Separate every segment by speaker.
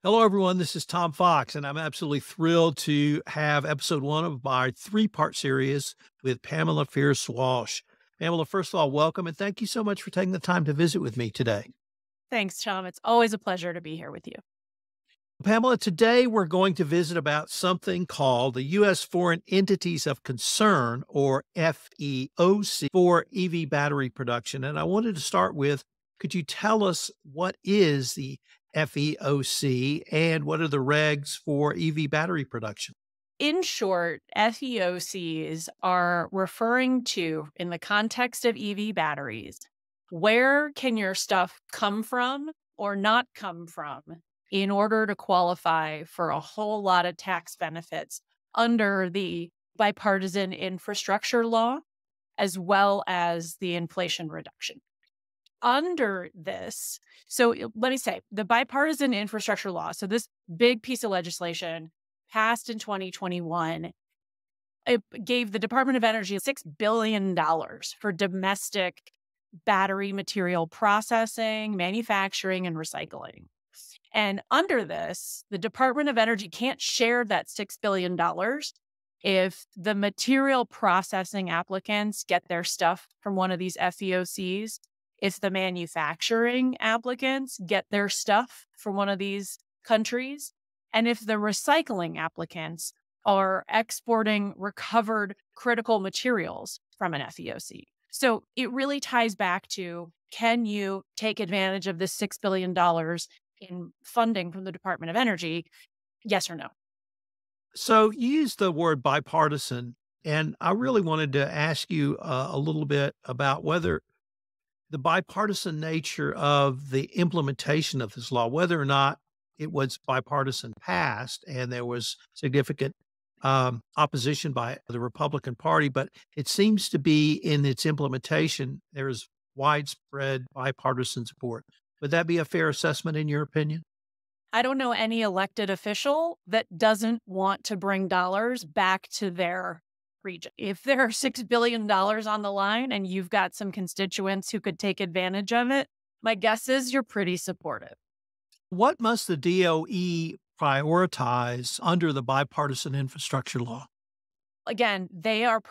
Speaker 1: Hello, everyone. This is Tom Fox, and I'm absolutely thrilled to have episode one of my three-part series with Pamela Fierst-Walsh. Pamela, first of all, welcome, and thank you so much for taking the time to visit with me today.
Speaker 2: Thanks, Tom. It's always a pleasure to be here with you.
Speaker 1: Pamela, today we're going to visit about something called the U.S. Foreign Entities of Concern, or FEOC, for EV battery production. And I wanted to start with, could you tell us what is the FEOC and what are the regs for EV battery production?
Speaker 2: In short, FEOCs are referring to, in the context of EV batteries, where can your stuff come from or not come from in order to qualify for a whole lot of tax benefits under the bipartisan infrastructure law, as well as the Inflation Reduction. Under this, let me say, the bipartisan infrastructure law, so this big piece of legislation passed in 2021, it gave the Department of Energy $6 billion for domestic battery material processing, manufacturing, and recycling. And under this, the Department of Energy can't share that $6 billion if the material processing applicants get their stuff from one of these FEOCs, if the manufacturing applicants get their stuff from one of these countries, and if the recycling applicants are exporting recovered critical materials from an FEOC. So it really ties back to, can you take advantage of this $6 billion in funding from the Department of Energy? Yes or no?
Speaker 1: So you used the word bipartisan, and I really wanted to ask you a little bit about whether the bipartisan nature of the implementation of this law, whether or not it was bipartisan passed and there was significant opposition by the Republican Party, but it seems to be in its implementation, there is widespread bipartisan support. Would that be a fair assessment in your opinion?
Speaker 2: I don't know any elected official that doesn't want to bring dollars back to their region. If there are $6 billion on the line and you've got some constituents who could take advantage of it, my guess is you're pretty supportive.
Speaker 1: What must the DOE prioritize under the bipartisan infrastructure law?
Speaker 2: Again, they are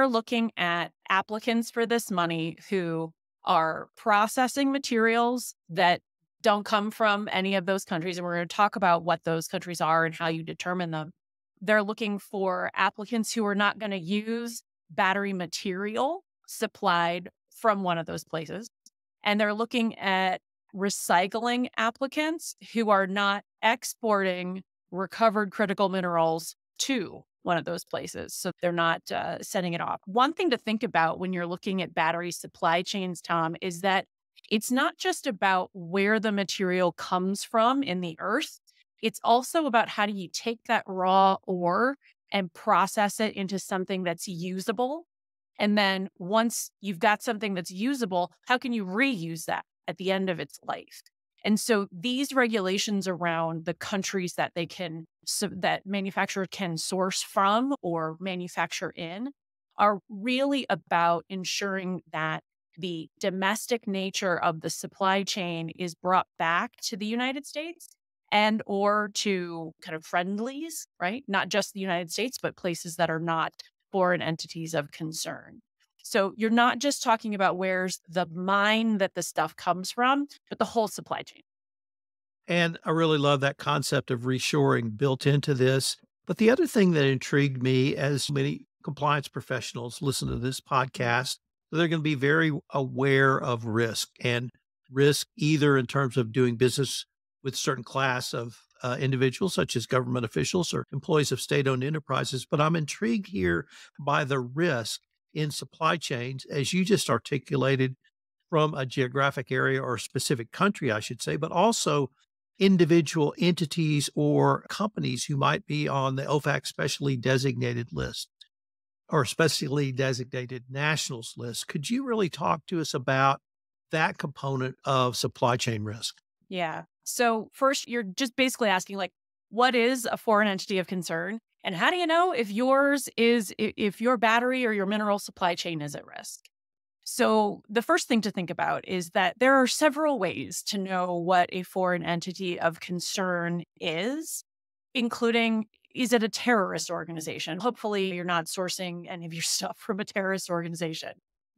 Speaker 2: looking at applicants for this money who are processing materials that don't come from any of those countries. And we're going to talk about what those countries are and how you determine them. They're looking for applicants who are not going to use battery material supplied from one of those places. And they're looking at recycling applicants who are not exporting recovered critical minerals to one of those places. So they're not sending it off. One thing to think about when you're looking at battery supply chains, Tom, is that it's not just about where the material comes from in the earth. It's also about how do you take that raw ore and process it into something that's usable. And then once you've got something that's usable, how can you reuse that at the end of its life? And so these regulations around the countries that that manufacturers can source from or manufacture in are really about ensuring that the domestic nature of the supply chain is brought back to the United States and or to kind of friendlies, right? Not just the United States, but places that are not foreign entities of concern. So you're not just talking about where's the mine that the stuff comes from, but the whole supply chain.
Speaker 1: And I really love that concept of reshoring built into this. But the other thing that intrigued me, as many compliance professionals listen to this podcast, they're going to be very aware of risk, and risk either in terms of doing business with a certain class of individuals, such as government officials or employees of state-owned enterprises. But I'm intrigued here by the risk in supply chains, as you just articulated, from a geographic area or specific country, I should say, but also individual entities or companies who might be on the OFAC specially designated list or specially designated nationals list. Could you really talk to us about that component of supply chain risk?
Speaker 2: Yeah. So first, you're just basically asking, like, what is a foreign entity of concern? And how do you know if your battery or your mineral supply chain is at risk? So, the first thing to think about is that there are several ways to know what a foreign entity of concern is, including, is it a terrorist organization? Hopefully, you're not sourcing any of your stuff from a terrorist organization.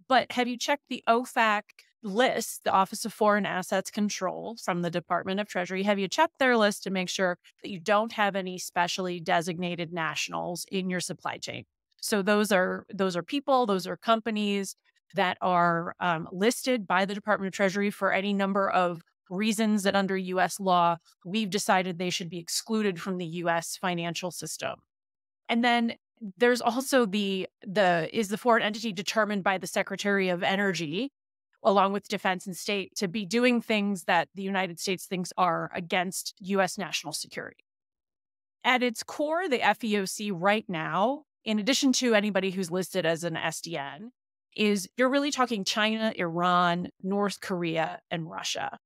Speaker 2: But have you checked the OFAC list, the Office of Foreign Assets Control from the Department of Treasury? Have you checked their list to make sure that you don't have any specially designated nationals in your supply chain? So those are people, those are companies that are listed by the Department of Treasury for any number of reasons that under US law, we've decided they should be excluded from the US financial system. And then there's also the foreign entity determined by the Secretary of Energy, along with Defense and State, to be doing things that the United States thinks are against US national security. At its core, the FEOC right now, in addition to anybody who's listed as an SDN, is you're really talking China, Iran, North Korea, and Russia.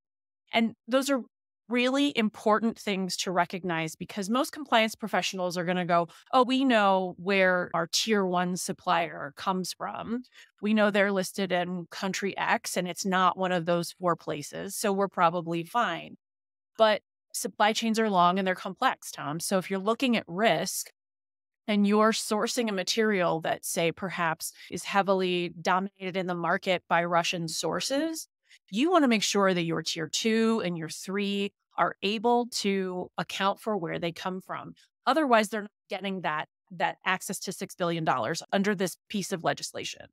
Speaker 2: And those are really important things to recognize because most compliance professionals are going to go, oh, we know where our tier one supplier comes from. We know they're listed in country X and it's not one of those four places. So we're probably fine. But supply chains are long and they're complex, Tom. So if you're looking at risk, and you're sourcing a material that, say, perhaps is heavily dominated in the market by Russian sources, you want to make sure that your tier two and your three are able to account for where they come from. Otherwise, they're not getting that access to $6 billion under this piece of legislation.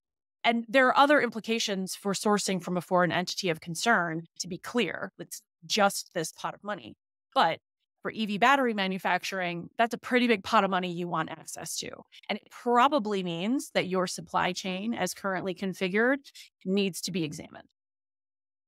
Speaker 2: And there are other implications for sourcing from a foreign entity of concern, to be clear. It's just this pot of money. But for EV battery manufacturing, that's a pretty big pot of money you want access to. And it probably means that your supply chain, as currently configured, needs to be examined.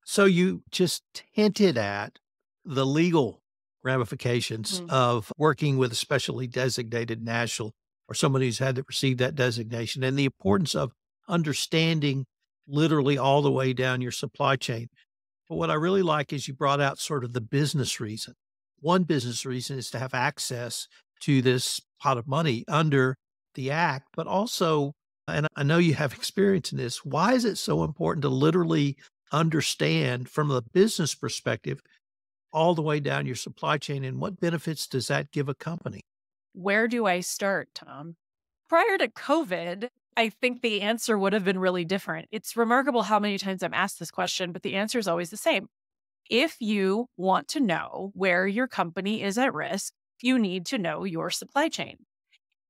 Speaker 1: So you just hinted at the legal ramifications
Speaker 2: Mm.
Speaker 1: of working with a specially designated national or somebody who's had to receive that designation and the importance of understanding literally all the way down your supply chain. But what I really like is you brought out sort of the business reason. One business reason is to have access to this pot of money under the act, but also, and I know you have experience in this, why is it so important to literally understand from the business perspective all the way down your supply chain and what benefits does that give a company?
Speaker 2: Where do I start, Tom? Prior to COVID, I think the answer would have been really different. It's remarkable how many times I'm asked this question, but the answer is always the same. If you want to know where your company is at risk, you need to know your supply chain.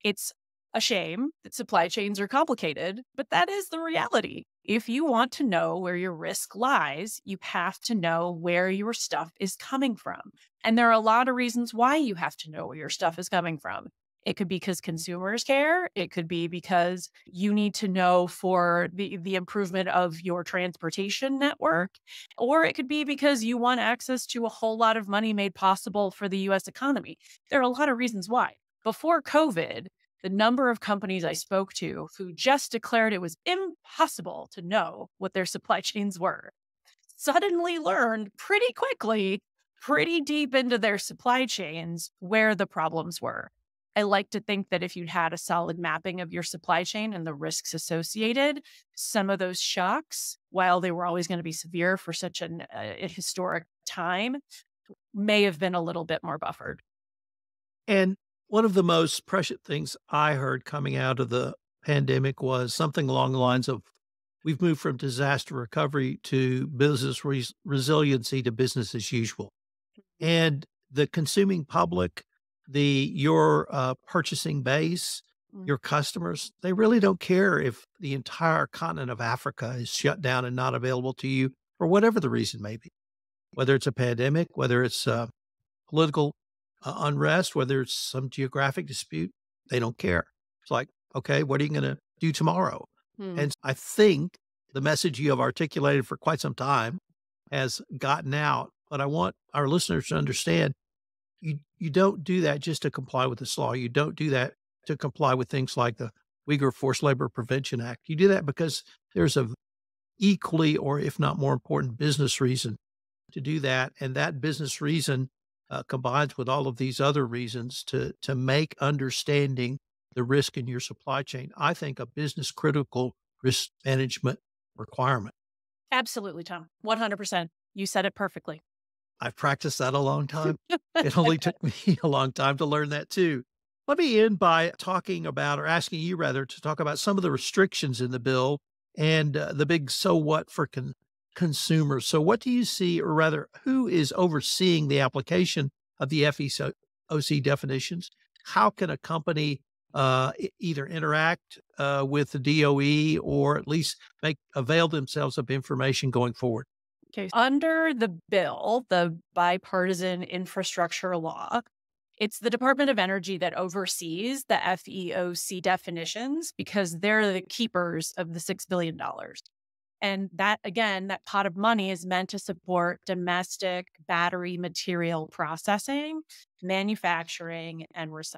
Speaker 2: It's a shame that supply chains are complicated, but that is the reality. If you want to know where your risk lies, you have to know where your stuff is coming from. And there are a lot of reasons why you have to know where your stuff is coming from. It could be because consumers care. It could be because you need to know for the improvement of your transportation network. Or it could be because you want access to a whole lot of money made possible for the US economy. There are a lot of reasons why. Before COVID, the number of companies I spoke to who just declared it was impossible to know what their supply chains were suddenly learned pretty quickly, pretty deep into their supply chains, where the problems were. I like to think that if you'd had a solid mapping of your supply chain and the risks associated, some of those shocks, while they were always going to be severe for such a historic time, may have been a little bit more buffered.
Speaker 1: And one of the most prescient things I heard coming out of the pandemic was something along the lines of we've moved from disaster recovery to business resiliency to business as usual. And the consuming public, your purchasing base,
Speaker 2: Mm.
Speaker 1: your customers, they really don't care if the entire continent of Africa is shut down and not available to you for whatever the reason may be, whether it's a pandemic, whether it's political unrest, whether it's some geographic dispute, they don't care. It's like, okay, what are you going to do tomorrow?
Speaker 2: Hmm.
Speaker 1: And I think the message you have articulated for quite some time has gotten out. But I want our listeners to understand you don't do that just to comply with this law. You don't do that to comply with things like the Uyghur Forced Labor Prevention Act. You do that because there's a equally or if not more important business reason to do that. And that business reason combines with all of these other reasons to make understanding the risk in your supply chain, I think, a business critical risk management requirement.
Speaker 2: Absolutely, Tom. 100%. You said it perfectly.
Speaker 1: I've practiced that a long time. It only took me a long time to learn that too. Let me end by talking about, or asking you rather, to talk about some of the restrictions in the bill and the big so what for consumers. So, what do you see, or rather, who is overseeing the application of the FEOC definitions? How can a company either interact with the DOE or at least make avail themselves of information going forward?
Speaker 2: Okay. Under the bill, the bipartisan infrastructure law, it's the Department of Energy that oversees the FEOC definitions because they're the keepers of the $6 billion. And that, again, that pot of money is meant to support domestic battery material processing, manufacturing, and recycling.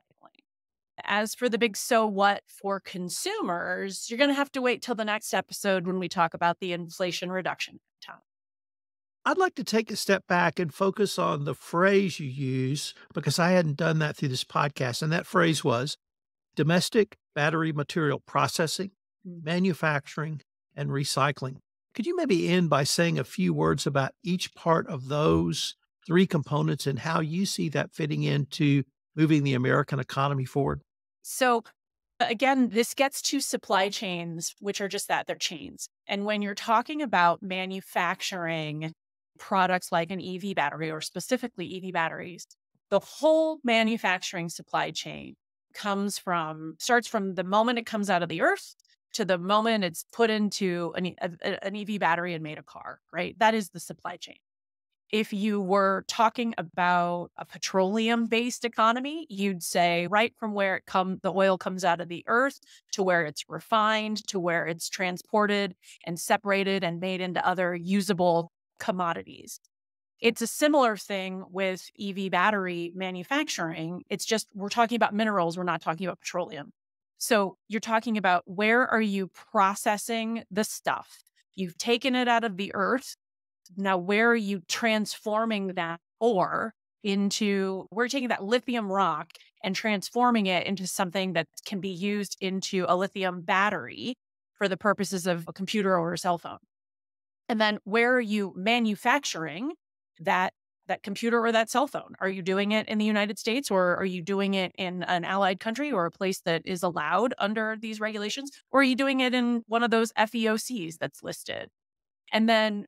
Speaker 2: As for the big so what for consumers, you're going to have to wait till the next episode when we talk about the Inflation Reduction Act.
Speaker 1: I'd like to take a step back and focus on the phrase you use because I hadn't done that through this podcast. And that phrase was domestic battery material processing, manufacturing, and recycling. Could you maybe end by saying a few words about each part of those three components and how you see that fitting into moving the American economy forward?
Speaker 2: So, again, this gets to supply chains, which are just that, they're chains. And when you're talking about manufacturing products like an EV battery or specifically EV batteries, the whole manufacturing supply chain starts from the moment it comes out of the earth to the moment it's put into an EV battery and made a car, right? That is the supply chain. If you were talking about a petroleum-based economy, you'd say right from where the oil comes out of the earth to where it's refined, to where it's transported and separated and made into other usable commodities. It's a similar thing with EV battery manufacturing. It's just we're talking about minerals, we're not talking about petroleum. So you're talking about where are you processing the stuff? You've taken it out of the earth. Now, where are you transforming that ore into? We're taking that lithium rock and transforming it into something that can be used into a lithium battery for the purposes of a computer or a cell phone. And then where are you manufacturing that computer or that cell phone? Are you doing it in the United States or are you doing it in an allied country or a place that is allowed under these regulations? Or are you doing it in one of those FEOCs that's listed? And then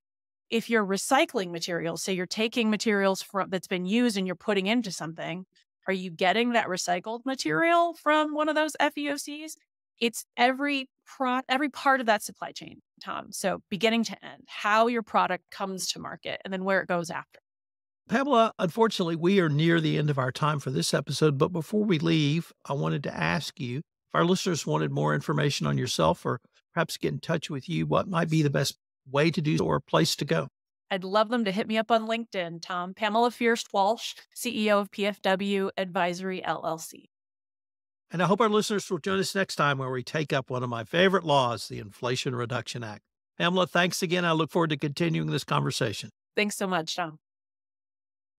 Speaker 2: if you're recycling materials, say you're taking materials that's been used and you're putting into something, are you getting that recycled material from one of those FEOCs? It's every part of that supply chain, Tom. So beginning to end, how your product comes to market and then where it goes after.
Speaker 1: Pamela, unfortunately, we are near the end of our time for this episode. But before we leave, I wanted to ask you if our listeners wanted more information on yourself or perhaps get in touch with you, what might be the best way to do so or a place to go?
Speaker 2: I'd love them to hit me up on LinkedIn, Tom. Pamela Fierst-Walsh, CEO of PFW Advisory, LLC.
Speaker 1: And I hope our listeners will join us next time where we take up one of my favorite laws, the Inflation Reduction Act. Pamela, thanks again. I look forward to continuing this conversation.
Speaker 2: Thanks so much, Tom.